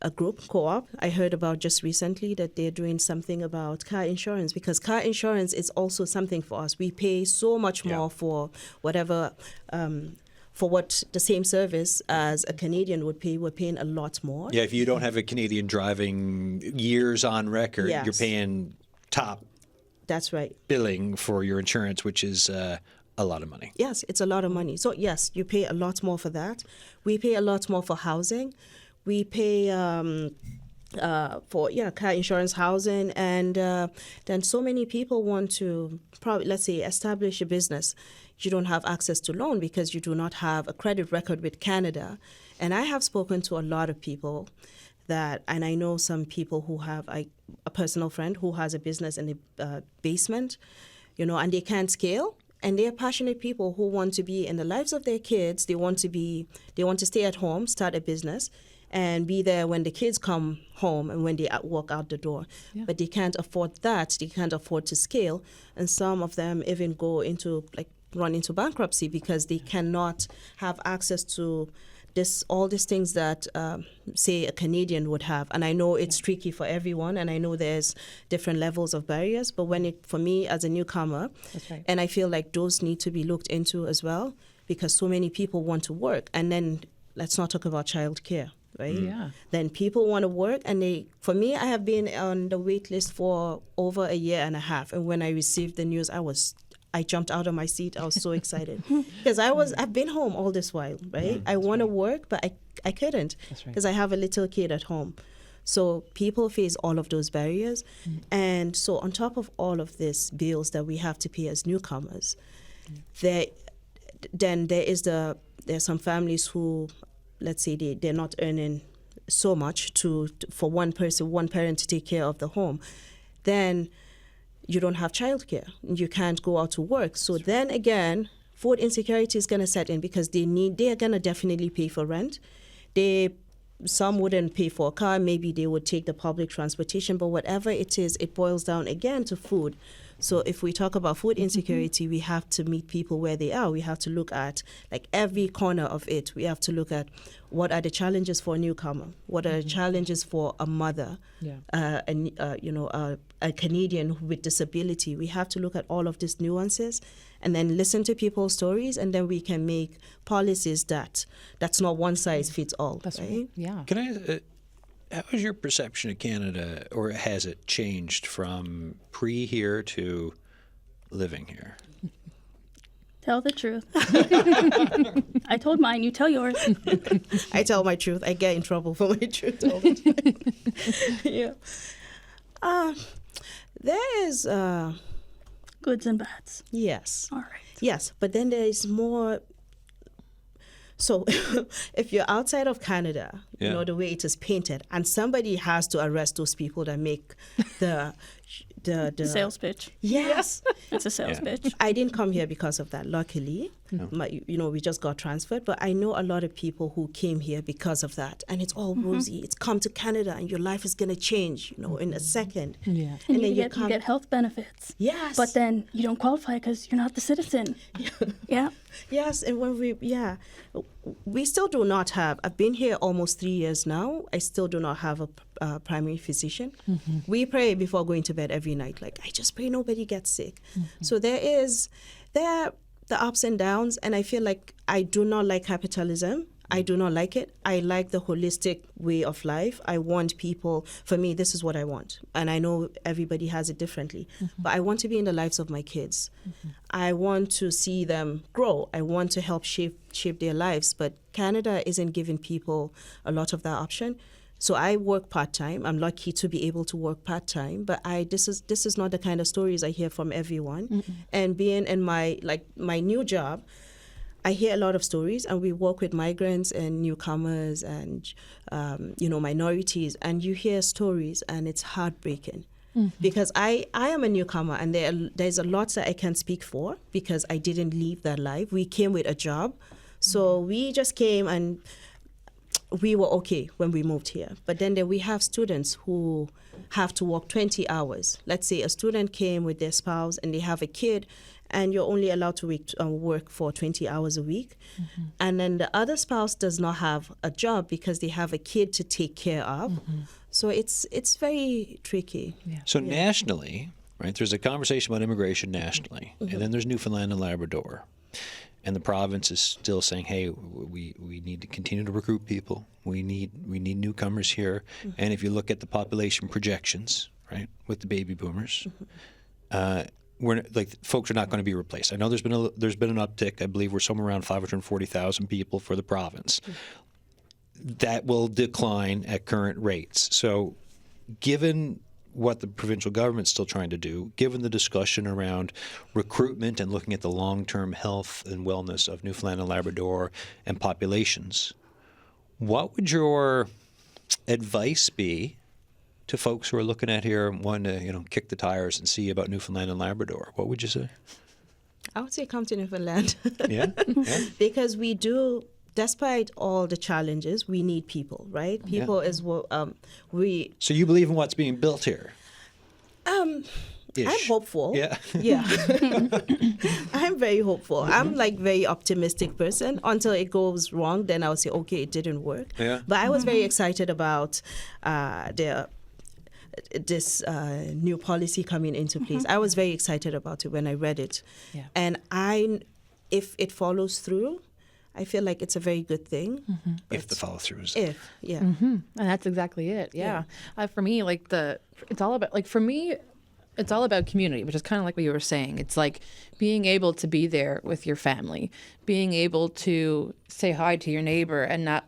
a group, co-op, I heard about just recently that they're doing something about car insurance, because car insurance is also something for us. We pay so much more for whatever, for what the same service as a Canadian would pay. We're paying a lot more. Yeah, if you don't have a Canadian driving years on record, Yes. You're paying top That's right. billing for your insurance, which is a lot of money. Yes, it's a lot of money. So yes, you pay a lot more for that. We pay a lot more for housing. We pay for car insurance, housing, and then so many people want to probably, let's say, establish a business. You don't have access to loan because you do not have a credit record with Canada. And I have spoken to a lot of people and I know some people who have a personal friend who has a business in the basement, and they can't scale. And they're passionate people who want to be in the lives of their kids. They want to stay at home, start a business, and be there when the kids come home and when they walk out the door. Yeah. But they can't afford that. They can't afford to scale. And some of them even run into bankruptcy because they cannot have access to all these things that, say, a Canadian would have. And I know it's tricky for everyone, and I know there's different levels of barriers, but for me as a newcomer, that's right. And I feel like those need to be looked into as well, because so many people want to work. And then let's not talk about childcare, right? Yeah. Then people want to work, and for me, I have been on the wait list for over a year and a half. And when I received the news, I jumped out of my seat. I was so excited because I've been home all this while, right? I want to work, but I couldn't because I have a little kid at home. So people face all of those barriers. And so on top of all of this bills that we have to pay as newcomers, there's some families who, let's say they're not earning so much for one parent to take care of the home. Then you don't have childcare. You can't go out to work. So then again, food insecurity is going to set in because they are going to definitely pay for rent. Some wouldn't pay for a car. Maybe they would take the public transportation. But whatever it is, it boils down again to food. So if we talk about food insecurity, we have to meet people where they are. We have to look at like every corner of it. We have to look at what are the challenges for a newcomer, what are the challenges for a mother, a Canadian with disability. We have to look at all of these nuances and then listen to people's stories, and then we can make policies that's not one size fits all. That's right? Yeah. Can I? How has your perception of Canada, or has it changed from pre-here to living here? Tell the truth. I told mine, you tell yours. I tell my truth. I get in trouble for my truth all the time. Yeah. There is... Goods and bads. yes. All right. Yes, but then there is more... So if you're outside of Canada, Yeah. you know, the way it is painted, and somebody has to arrest those people that make the Sales pitch. Yes. It's a sales pitch. I didn't come here because of that, luckily. We just got transferred. But I know a lot of people who came here because of that. And it's all rosy. It's come to Canada and your life is going to change, in a second. Yeah. And then you get health benefits. Yes. But then you don't qualify because you're not the citizen. Yeah. Yes, and when we still do not have, I've been here almost 3 years now, I still do not have a primary physician. We pray before going to bed every night, like, I just pray nobody gets sick. So there are the ups and downs, and I feel like I do not like capitalism. I do not like it. I like the holistic way of life. I want people, for me, this is what I want. And I know everybody has it differently. But I want to be in the lives of my kids. I want to see them grow. I want to help shape their lives. But Canada isn't giving people a lot of that option. So I work part-time. I'm lucky to be able to work part-time. But this is not the kind of stories I hear from everyone. And being in my new job, I hear a lot of stories, and we work with migrants and newcomers and, minorities, and you hear stories, and it's heartbreaking. Because I am a newcomer, and there's a lot that I can speak for because I didn't leave that life. We came with a job. So we just came, and we were okay when we moved here. But then we have students who have to work 20 hours. Let's say a student came with their spouse, and they have a kid, and you're only allowed to work for 20 hours a week. And then the other spouse does not have a job because they have a kid to take care of. So it's very tricky. Yeah. So nationally, right, there's a conversation about immigration nationally, and then there's Newfoundland and Labrador. And the province is still saying, hey, we need to continue to recruit people. We need newcomers here. And if you look at the population projections, right, with the baby boomers, folks are not going to be replaced. I know there's been an uptick. I believe we're somewhere around 540,000 people for the province. That will decline at current rates. So, given what the provincial government's still trying to do, given the discussion around recruitment and looking at the long-term health and wellness of Newfoundland and Labrador and populations, what would your advice be to folks who are looking at here and wanting to, kick the tires and see about Newfoundland and Labrador? What would you say? I would say come to Newfoundland. Yeah? Because we do, despite all the challenges, we need people, right? People is what So you believe in what's being built here? I'm hopeful. Yeah. Yeah. I'm very hopeful. I'm very optimistic person. Until it goes wrong, then I'll say, okay, it didn't work. Yeah. But I was very excited about this new policy coming into place. I was very excited about it when I read it. Yeah. And if it follows through, I feel like it's a very good thing. If the follow-through is And that's exactly it. Yeah. For me, it's all about community, which is kind of like what you were saying. It's like being able to be there with your family, being able to say hi to your neighbor and not,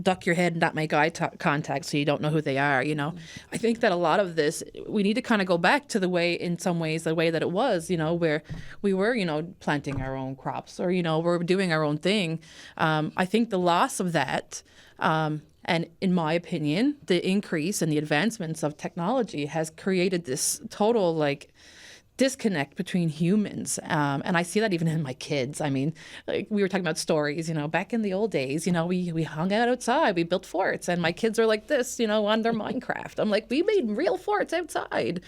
duck your head and not make eye contact so you don't know who they are, I think that a lot of this, we need to kind of go back to the way that it was, where we were, planting our own crops or, we're doing our own thing. I think the loss of that, and in my opinion, the increase and the advancements of technology has created this total, disconnect between humans. And I see that even in my kids. I mean, like we were talking about stories, back in the old days, we hung out outside, we built forts, and my kids are like this, on their Minecraft. I'm like, we made real forts outside.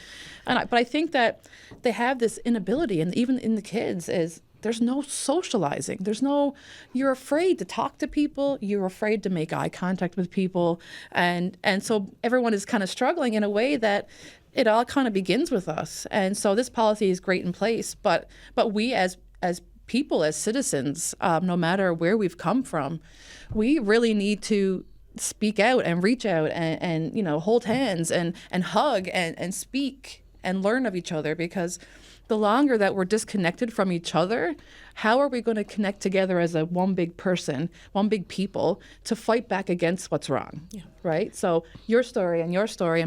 But I think that they have this inability, and even in the kids, is there's no socializing. You're afraid to talk to people. You're afraid to make eye contact with people. And so everyone is kind of struggling in a way that it all kind of begins with us. And so this policy is great in place, but we as people, as citizens, no matter where we've come from, we really need to speak out and reach out and hold hands and hug and speak and learn of each other, because the longer that we're disconnected from each other, how are we going to connect together as a one big person, one big people, to fight back against what's wrong? Yeah. Right? So your story and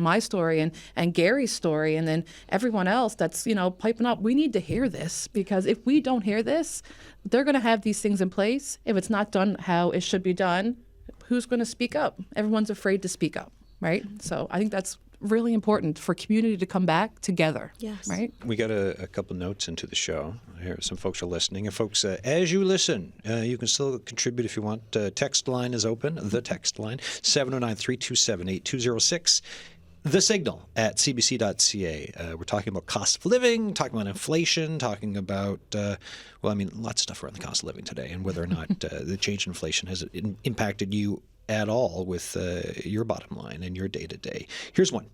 my story and Gary's story, and then everyone else that's, piping up, we need to hear this, because if we don't hear this, they're going to have these things in place. If it's not done how it should be done, who's going to speak up? Everyone's afraid to speak up, right? So I think that's really important for community to come back together. Yes. Right? We got a couple notes into the show. Here, some folks are listening. And folks, as you listen, you can still contribute if you want. Text line is open, the text line, 709-327-8206. The Signal at cbc.ca. We're talking about cost of living, talking about inflation, talking about, lots of stuff around the cost of living today, and whether or not the change in inflation has impacted you at all with your bottom line and your day-to-day. Here's one.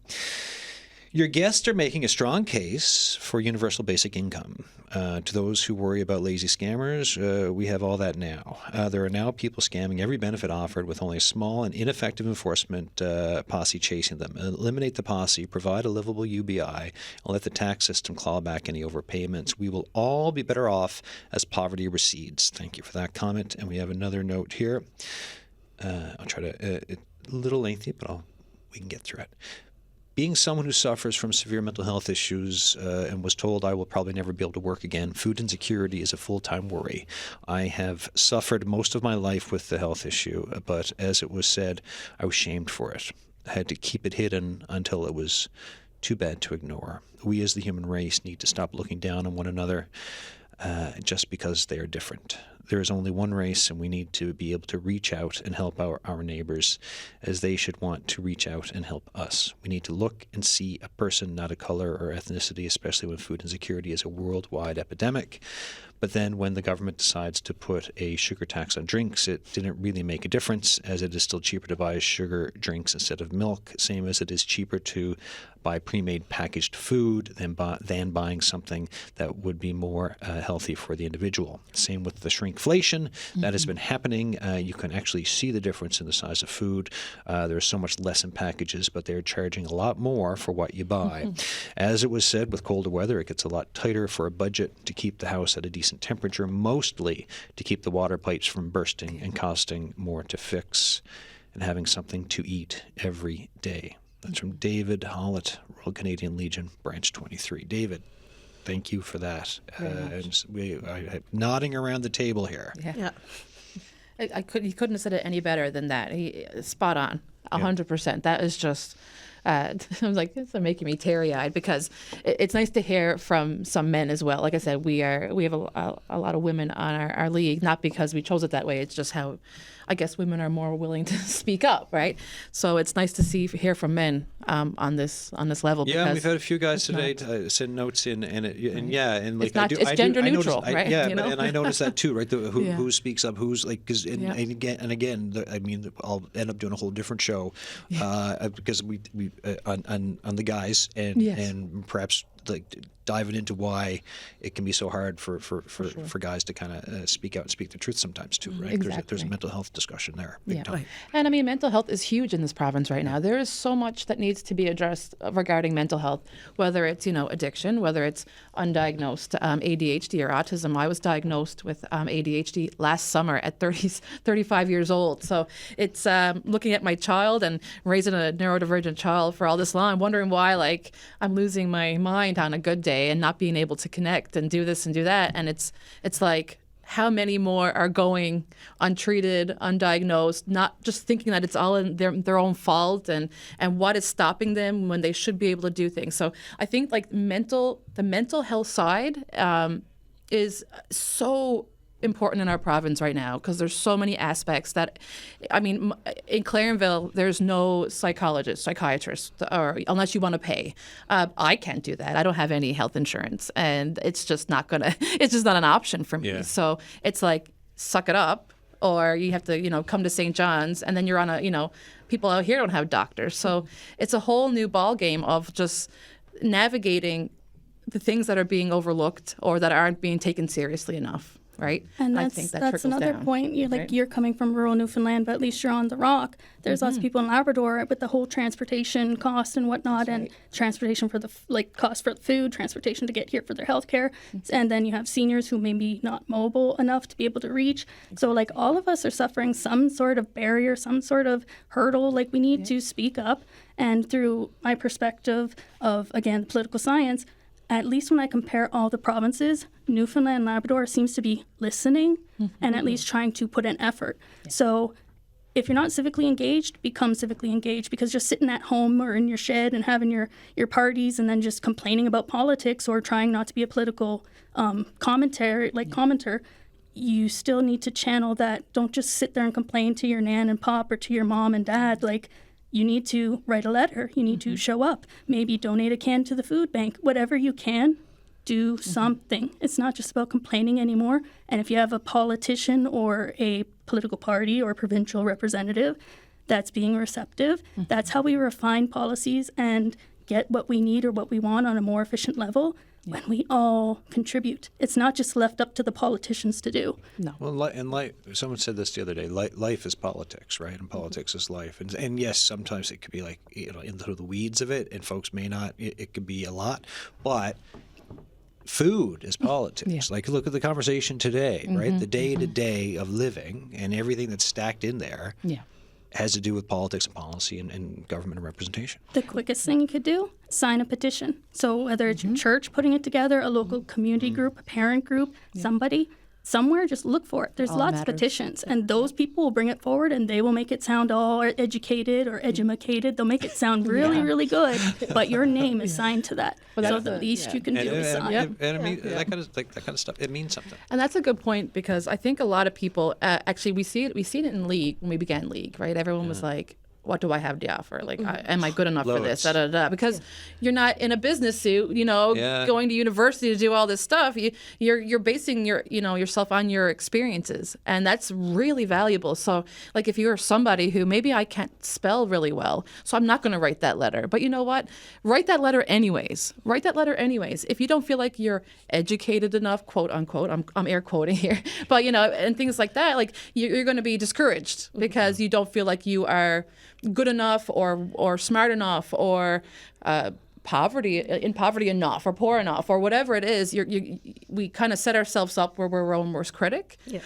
Your guests are making a strong case for universal basic income. To those who worry about lazy scammers, we have all that now. There are now people scamming every benefit offered with only a small and ineffective enforcement posse chasing them. Eliminate the posse, provide a livable UBI, and let the tax system claw back any overpayments. We will all be better off as poverty recedes. Thank you for that comment. And we have another note here. I'll try to, it's a little lengthy, but we can get through it. Being someone who suffers from severe mental health issues and was told I will probably never be able to work again, food insecurity is a full-time worry. I have suffered most of my life with the health issue, but as it was said, I was shamed for it. I had to keep it hidden until it was too bad to ignore. We as the human race need to stop looking down on one another just because they are different. There is only one race, and we need to be able to reach out and help our neighbors as they should want to reach out and help us. We need to look and see a person, not a color or ethnicity, especially when food insecurity is a worldwide epidemic. But then when the government decides to put a sugar tax on drinks, it didn't really make a difference, as it is still cheaper to buy sugar drinks instead of milk, same as it is cheaper to buy pre-made packaged food than buying something that would be more healthy for the individual. Same with the shrinkflation that has been happening. You can actually see the difference in the size of food. There's so much less in packages, but they're charging a lot more for what you buy. As it was said, with colder weather, it gets a lot tighter for a budget to keep the house at a decent temperature, mostly to keep the water pipes from bursting and costing more to fix, and having something to eat every day. That's from David Hollett, Royal Canadian Legion, Branch 23. David, thank you for that. I'm nodding around the table here. Yeah. He couldn't have said it any better than that. Spot on, 100%. That is just... I was like, it's making me teary-eyed, because it's nice to hear from some men as well. Like I said, we have a lot of women on our league, not because we chose it that way. It's just how, I guess, women are more willing to speak up, right? So it's nice to hear from men on this level. Yeah, we've had a few guys today send notes in, and it's gender neutral, right? And I noticed that too, right? Who speaks up, who's like, because again, I'll end up doing a whole different show because we on the guys and perhaps like diving into why it can be so hard for guys to kind of speak out and speak the truth sometimes too, right? Exactly. There's a mental health discussion there, big time. And mental health is huge in this province right now. There is so much that needs to be addressed regarding mental health, whether it's addiction, whether it's undiagnosed ADHD or autism. I was diagnosed with ADHD last summer at 35 years old. So it's looking at my child and raising a neurodivergent child for all this long, wondering why I'm losing my mind on a good day and not being able to connect and do this and do that. And it's like, how many more are going untreated, undiagnosed, not just thinking that it's all in their own fault and what is stopping them when they should be able to do things. So I think like the mental health side is so important in our province right now because there's so many aspects that, I mean, in Clarenville, there's no psychiatrist, or unless you want to pay. I can't do that. I don't have any health insurance, and it's just not an option for me. Yeah. So it's like, suck it up, or you have to, come to St. John's, and then you're on people out here don't have doctors. So it's a whole new ball game of just navigating the things that are being overlooked or that aren't being taken seriously enough. Right, and I think that's another down, point. You're coming from rural Newfoundland, but at least you're on the Rock. There's lots of people in Labrador with the whole transportation cost and whatnot, and transportation for the cost for the food, transportation to get here for their health care, and then you have seniors who may be not mobile enough to be able to reach. So all of us are suffering some sort of barrier, some sort of hurdle. We need to speak up, and through my perspective of, again, political science, at least when I compare all the provinces, Newfoundland and Labrador seems to be listening and at least trying to put in effort. Yeah. So if you're not civically engaged, become civically engaged, because just sitting at home or in your shed and having your parties and then just complaining about politics or trying not to be a political commenter, you still need to channel that. Don't just sit there and complain to your nan and pop or to your mom and dad. You need to write a letter. You need to show up. Maybe donate a can to the food bank. Whatever you can, do something. It's not just about complaining anymore. And if you have a politician or a political party or provincial representative that's being receptive, that's how we refine policies and get what we need or what we want on a more efficient level. When we all contribute. It's not just left up to the politicians to do. No. Well, and someone said this the other day, life is politics, right? And politics is life. And yes, sometimes it could be into the weeds of it, and folks may not, it could be a lot, but food is politics. Yeah. Look at the conversation today, right? The day-to-day of living and everything that's stacked in there. Yeah. Has to do with politics and policy and government and representation. The quickest thing you could do, sign a petition. So whether it's your church putting it together, a local community group, a parent group, somebody, somewhere, just look for it. There's lots of petitions, and those people will bring it forward, and they will make it sound all educated or edumacated. They'll make it sound really, really good, but your name is signed to that. Well, so the least you can do is sign. That kind of stuff, it means something. And that's a good point, because I think a lot of people, actually, we see it in League when we began League, right? Everyone was like, what do I have to offer? Am I good enough for this? Because you're not in a business suit, going to university to do all this stuff. You're basing yourself on your experiences, and that's really valuable. So, if you're somebody who maybe I can't spell really well, so I'm not going to write that letter. But you know what? Write that letter anyways. If you don't feel like you're educated enough, quote unquote, I'm air quoting here, but and things like that, you're going to be discouraged because you don't feel like you are good enough or smart enough or poverty enough or poor enough or whatever it is. We kind of set ourselves up where we're our own worst critic. Yeah.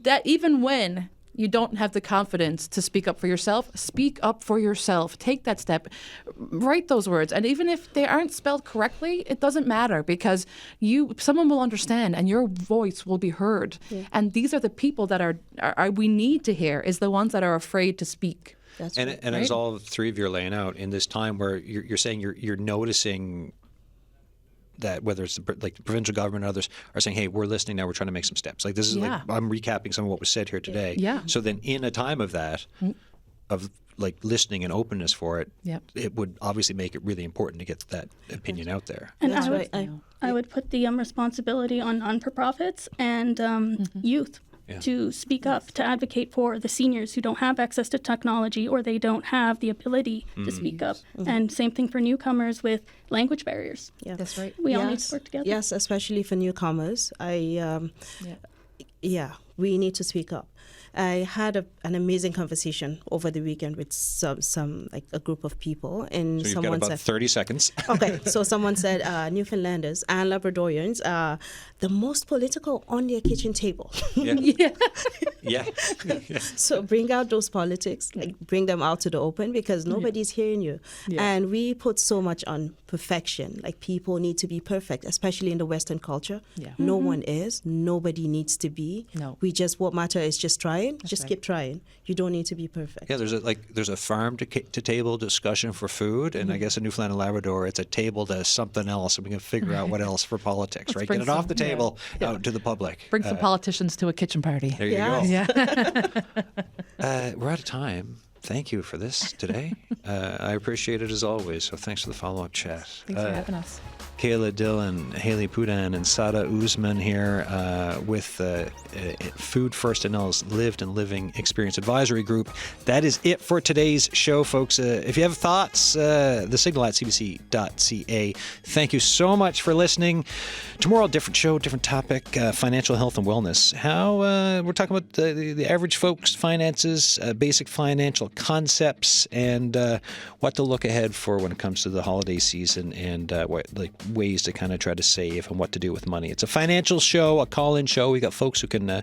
That even when you don't have the confidence to speak up for yourself, speak up for yourself. Take that step. Write those words. And even if they aren't spelled correctly, it doesn't matter, because someone will understand and your voice will be heard. Yeah. And these are the people that are we need to hear, is the ones that are afraid to speak. That's right. As all three of you are laying out in this time where you're saying you're noticing that, whether it's the provincial government or others are saying, hey, we're listening now, we're trying to make some steps. This is I'm recapping some of what was said here today. Yeah. So then in a time of that, of listening and openness for it, it would obviously make it really important to get that opinion out there. And I would put the responsibility on non-for-profits and youth. Yeah. To speak up, to advocate for the seniors who don't have access to technology or they don't have the ability to speak up. And same thing for newcomers with language barriers. Yeah, that's right. We all need to work together. Yes, especially for newcomers. We need to speak up. I had an amazing conversation over the weekend with some a group of people, and so someone got about said 30 seconds. Okay, so someone said Newfoundlanders and Labradorians are the most political on their kitchen table. Yeah. So bring out those politics, bring them out to the open, because nobody's hearing you. Yeah. And we put so much on perfection. People need to be perfect, especially in the Western culture. Yeah. No one is. Nobody needs to be. be. No. What matter is just trying. Just right. keep trying. You don't need to be perfect. Yeah, there's a farm to table discussion for food, and I guess in Newfoundland and Labrador, it's a table to something else, and we can figure out what else for politics, right? Get it off the table out to the public. Bring some politicians to a kitchen party. There you Yeah. go. Yeah. We're out of time. Thank you for this today. I appreciate it as always. So thanks for the follow-up chat. Thanks for having us. Kayla Dillon, Haley Pudan, and Sada Usman here with Food First and L's Lived and Living Experience Advisory Group. That is it for today's show, folks. If you have thoughts, the signal at cbc.ca. Thank you so much for listening. Tomorrow, different show, different topic, financial health and wellness. How we're talking about the average folks' finances, basic financial concepts, and what to look ahead for when it comes to the holiday season, and ways to kind of try to save and what to do with money. It's a financial show, a call-in show. We got folks who can I'll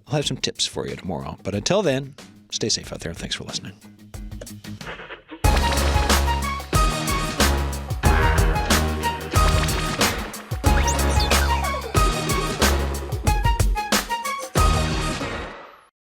have some tips for you tomorrow. But until then, stay safe out there, and thanks for listening.